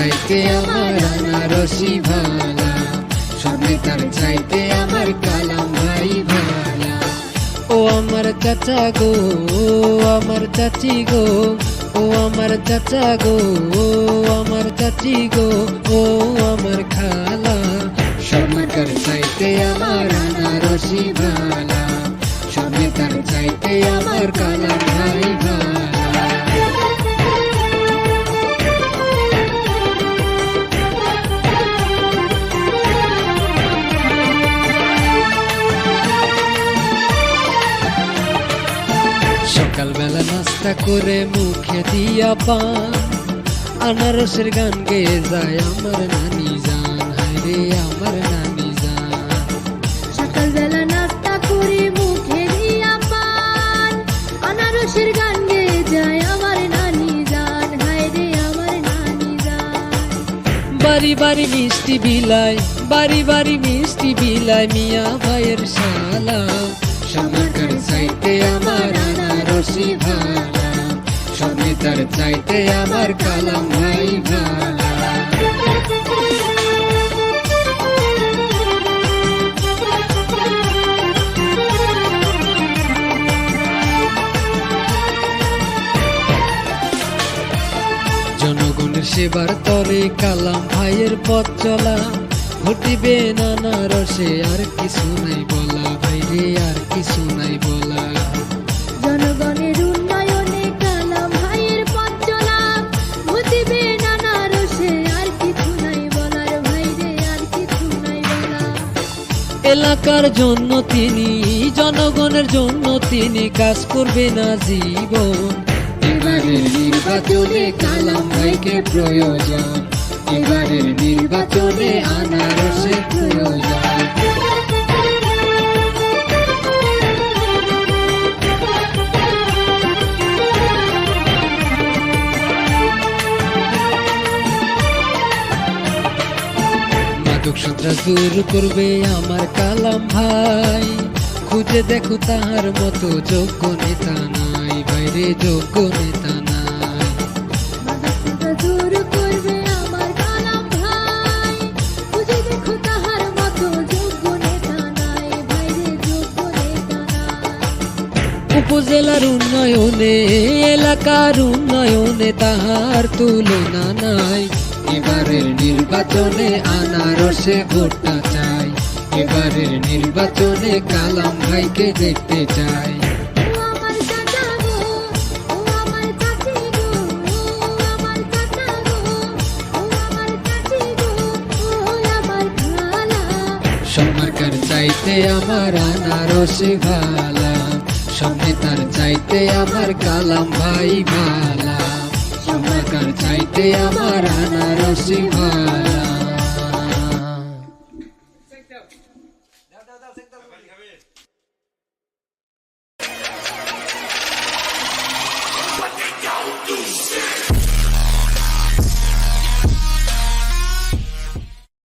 চাইতে আমার আনারসি ভালা, সব নেতার চাইতে আমার কালাম ভাই ভালা। ও আমার চাচা গো, ও আমার চাচি গো, ও আমার চাচা গো, ও আমার চাচি গো, ও আমার খালা, সব নেতার চাইতে আমার আনারসি ভালা, সব নেতার চাইতে আমার কালাম ভাই ভালা। সকালবেলা নাস্তা করে মুখে দিয়া পান, আনারসের গান গেয়ে যায় আমার নানি জান, হায়রে আমার নানি জান। সকালবেলা নাস্তা করে মুখে দিয়া পান, আনারসের গান গেয়ে যায় আমার নানি জান, হায়রে আমার নানি জান। বাড়ি বাড়ি মিষ্টি বিলাই, বাড়ি বাড়ি মিষ্টি বিলাই, মিয়া ভাইয়ের শালা, সমাকার চাইতে আমার আনারসি ভালা, সব নেতার চাইতে আমার কালাম ভাই ভালা। জনগণের সেবার তরে কালাম ভাইয়ের পথ চলা, ঘটিবে আনারসে আর কিছু নাই বলা, ভাইরে আর কিছু নাই বলা। জনগণের উন্নয়নে কালাম ভাইয়ের পথ চলা, ঘটিবে আনারসে আর কিছু নাই বলার, ভাইরে আর কিছু নাই বলা। এলাকার জন্য তিনি, জনগণের জন্য তিনি কাজ করবে না জীবন। এবারের নির্বাচনে কালাম ভাইকে প্রয়োজন, এবারের নির্বাচনে আনারসের প্রয়োজন। মাদক সন্ত্রাস দূর করবে আমার কালাম ভাই, খুঁজে দেখো তাহার মতো যোগ্য নেতা নাই, বাইরে যোগ্য নেতা নাই। মাদকতা দূর করবে আমার কালাম ভাই, খুঁজে দেখো তাহার মতো যোগ্য নেতা নাই, বাইরে যোগ্য নেতা নাই। উপজেলার উন্নয়নে, এলাকার উন্নয়নে তাহার তুলনা নাই। এবারের নির্বাচনে আনারসে ভোটটা চাই, এবারের নির্বাচনে কালাম ভাইকে দেখতে চাই। ও আমার চাচা গো, ও আমার চাচি গো, ও আমার চাচা গো, ও আমার চাচি গো, ও আমার খালা, সরকার চাইতে আমার আনারসি ভালা, সব নেতার চাইতে আমার কালাম ভাই ভালা, সরকার চাইতে আমার আনারসি ভালা।